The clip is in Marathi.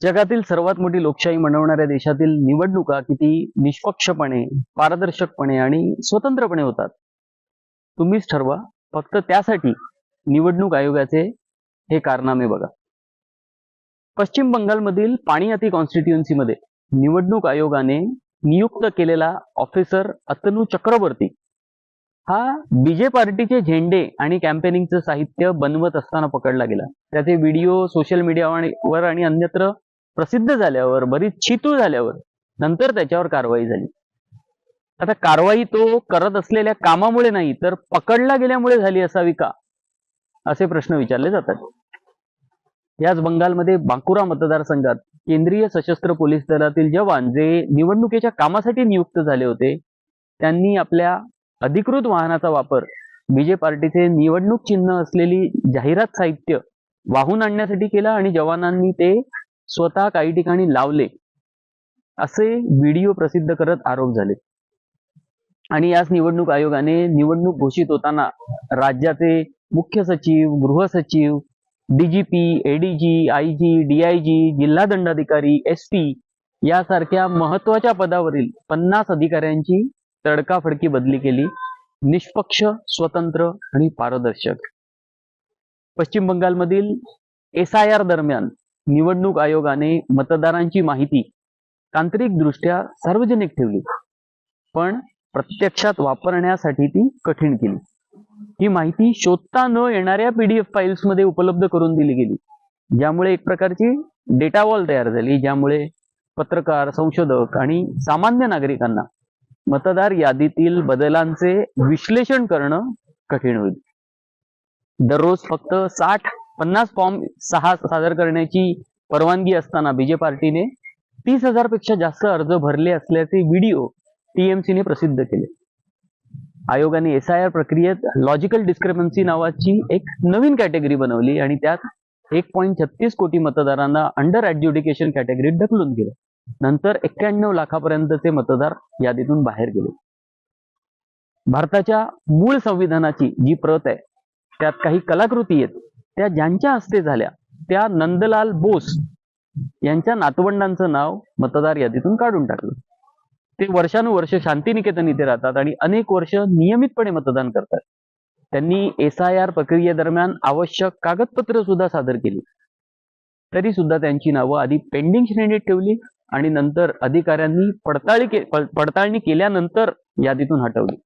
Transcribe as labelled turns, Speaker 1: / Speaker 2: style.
Speaker 1: जगातील सर्वात मोठी लोकशाही मनवणाऱ्या देशातील निवडणुका किती निष्पक्षपणे, पारदर्शकपणे आणि स्वतंत्रपणे होतात तुम्हीच ठरवा. फक्त त्यासाठी निवडणूक आयोगाचे हे कारनामे बघा. पश्चिम बंगालमधील पाणीहाती कॉन्स्टिट्युएन्सीमध्ये निवडणूक आयोगाने नियुक्त केलेला ऑफिसर अतनू चक्रवर्ती हा बीजे पार्टीचे झेंडे आणि कॅम्पेनिंगचं साहित्य बनवत असताना पकडला गेला. त्याचे व्हिडिओ सोशल मीडियावर आणि अन्यत्र प्रसिद्ध झाल्यावर, बरीच छितू झाल्यावर नंतर त्याच्यावर कारवाई झाली. आता कारवाई तो करत असलेल्या कामामुळे नाही तर पकडला गेल्यामुळे झाली असावी का, असे प्रश्न विचारले जातात. याच बंगालमध्ये बांकुरा मतदारसंघात केंद्रीय सशस्त्र पोलीस दलातील जवान जे निवडणुकीच्या कामासाठी नियुक्त झाले होते, त्यांनी आपल्या अधिकृत वाहनाचा वापर बीजे पार्टीचे निवडणूक चिन्ह असलेली जाहिरात साहित्य वाहून आणण्यासाठी केला आणि जवानांनी ते स्वतः काही ठिकाणी लावले असे व्हिडिओ प्रसिद्ध करत आरोप झाले. आणि याच निवडणूक आयोगाने निवडणूक घोषित होताना राज्याचे मुख्य सचिव, गृह सचिव, डीजीपी, एडीजी, आयजी, डीआयजी, जिल्हा दंडाधिकारी, एसपी यासारख्या महत्वाच्या पदावरील 50 अधिकाऱ्यांची तडकाफडकी बदली केली. निष्पक्ष, स्वतंत्र आणि पारदर्शक. पश्चिम बंगालमधील SIR दरम्यान निवडणूक आयोगाने मतदारांची माहिती तांत्रिकदृष्ट्या सार्वजनिक ठेवली, पण प्रत्यक्षात वापरण्यासाठी ती कठीण केली. ही माहिती शोधता न येणाऱ्या PDF फाईल्स मध्ये उपलब्ध करून दिली गेली, ज्यामुळे एक प्रकारची डेटा वॉल तयार झाली, ज्यामुळे पत्रकार, संशोधक आणि सामान्य नागरिकांना मतदार यादीतील बदलांचे विश्लेषण करणं कठीण होईल. दररोज फक्त 60-50 फॉर्म सादर करण्याची परवानगी असताना बीजे पार्टीने 30,000 पेक्षा जास्त अर्ज भरले असल्याचे व्हिडिओ TMCने प्रसिद्ध केले. आयोगाने SIR प्रक्रियेत लॉजिकल डिस्क्रिपन्सी नावाची एक नवीन कॅटेगरी बनवली आणि त्यात 1.36 कोटी मतदारांना अंडर ॲड्ज्युडिकेशन कॅटेगरीत ढकलून गेलं. नंतर 91 लाखापर्यंतचे मतदार यादीतून बाहेर गेले. भारताच्या मूळ संविधानाची जी प्रत आहे त्यात काही कलाकृती आहेत, त्या ज्यांच्या हस्ते झाल्या त्या नंदलाल बोस यांच्या नातवंडांचं नाव मतदार यादीतून काढून टाकलं. ते वर्षानुवर्ष शांतिनिकेतन इथे राहतात आणि अनेक वर्ष नियमितपणे मतदान करतात. त्यांनी SIR प्रक्रियेदरम्यान आवश्यक कागदपत्र सुद्धा सादर केली, तरी सुद्धा त्यांची नावं आधी पेंडिंग श्रेणीत ठेवली आणि नंतर अधिकाऱ्यांनी पडताळणी केल्यानंतर यादीतून हटवली.